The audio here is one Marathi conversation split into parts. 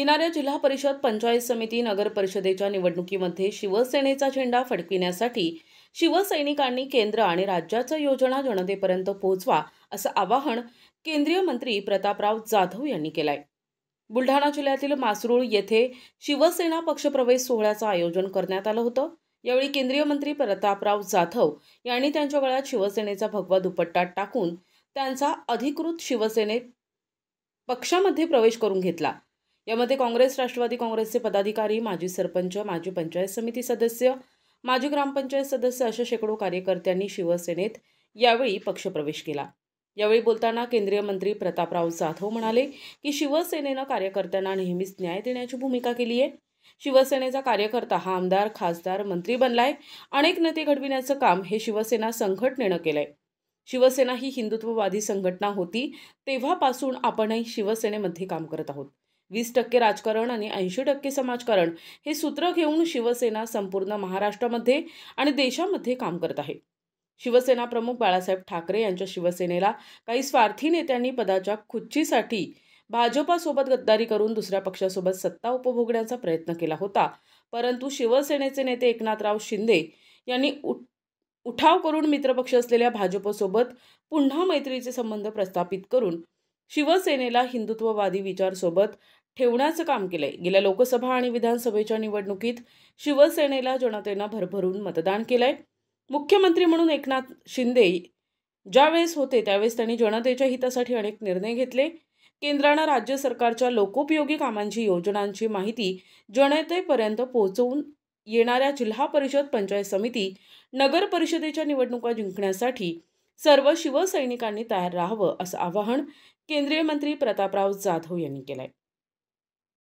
येणाऱ्या जिल्हा परिषद, पंचायत समिती, नगर परिषदेच्या निवडणुकीमध्ये शिवसेनेचा झेंडा फडकविण्यासाठी शिवसैनिकांनी केंद्र आणि राज्याच्या योजना जनतेपर्यंत पोहोचवा असं आवाहन केंद्रीय मंत्री प्रतापराव जाधव यांनी केलंय। बुलढाणा जिल्ह्यातील मासरूळ येथे शिवसेना पक्षप्रवेश सोहळ्याचं आयोजन करण्यात आलं होतं। यावेळी केंद्रीय मंत्री प्रतापराव जाधव यांनी त्यांच्या गळ्यात शिवसेनेचा भगवा दुपट्टा टाकून त्यांचा अधिकृत शिवसेनेत पक्षामध्ये प्रवेश करून घेतला। यामध्ये काँग्रेस, राष्ट्रवादी काँग्रेसचे पदाधिकारी, माजी सरपंच, माजी पंचायत समिती सदस्य, माजी ग्रामपंचायत सदस्य अशा शेकडो कार्यकर्त्यांनी शिवसेनेत यावेळी पक्षप्रवेश केला। यावेळी बोलताना केंद्रीय मंत्री प्रतापराव जाधव म्हणाले की शिवसेनेनं कार्यकर्त्यांना नेहमीच न्याय देण्याची भूमिका केली आहे। शिवसेनेचा कार्यकर्ता हा आमदार, खासदार, मंत्री बनलाय। अनेक नेते घडविण्याचं काम हे शिवसेना संघटनेनं केलंय। शिवसेना ही हिंदुत्ववादी संघटना होती तेव्हापासून आपणही शिवसेनेमध्ये काम करत आहोत। 20% राजकारण आणि 80% समाजकारण हे सूत्र घेऊन शिवसेना संपूर्ण महाराष्ट्रामध्ये आणि देशामध्ये काम करत आहे। शिवसेना प्रमुख बाळासाहेब ठाकरे यांच्या शिवसेनेला काही स्वार्थी नेत्यांनी पदाच्या खुर्चीसाठी भाजपासोबत गद्दारी करून दुसऱ्या पक्षासोबत सत्ता उपभोगण्याचा प्रयत्न केला होता। परंतु शिवसेनेचे नेते एकनाथराव शिंदे यांनी उठाव करून मित्रपक्ष असलेल्या भाजपसोबत पुन्हा मैत्रीचे संबंध प्रस्थापित करून शिवसेनेला हिंदुत्ववादी विचारसोबत ठेवण्याचं काम केलंय। गेल्या लोकसभा आणि विधानसभेच्या निवडणुकीत शिवसेनेला जनतेनं भरभरून मतदान केलंय। मुख्यमंत्री म्हणून एकनाथ शिंदे ज्यावेळेस होते त्यावेळेस त्यांनी जनतेच्या हितासाठी अनेक निर्णय घेतले। केंद्रानं राज्य सरकारच्या लोकोपयोगी कामांची, योजनांची माहिती जनतेपर्यंत पोहोचवून येणाऱ्या जिल्हा परिषद, पंचायत समिती, नगर परिषदेच्या निवडणुका जिंकण्यासाठी सर्व शिवसैनिकांनी तयार राहावं असं आवाहन केंद्रीय मंत्री प्रतापराव जाधव यांनी केलंय।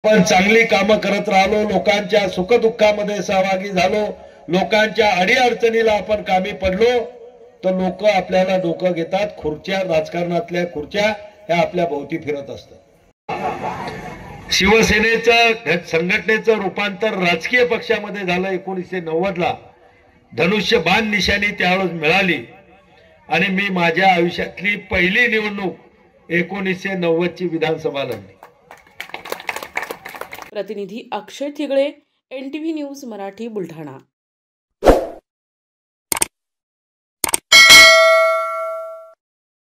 पण चांगली कामं करत राहिलो, लोकांच्या सुखदुःखामध्ये सहभागी झालो, लोकांच्या अडीअडचणीला आपण कामी पडलो तर लोक आपल्याला डोकं घेतात। खुर्च्या, राजकारणातल्या खुर्च्या ह्या आपल्या भोवती फिरत असतात। शिवसेनेचं संघटनेचं रूपांतर राजकीय पक्षामध्ये झालं 1990 ला। धनुष्यबाण निशाणी त्यावेळेस मिळाली आणि मी माझ्या आयुष्यातली पहिली निवडणूक 1990 ची विधानसभा लढली। प्रतिनिधी अक्षय थिगळे, NTV न्यूज मराठी, बुलढाणा।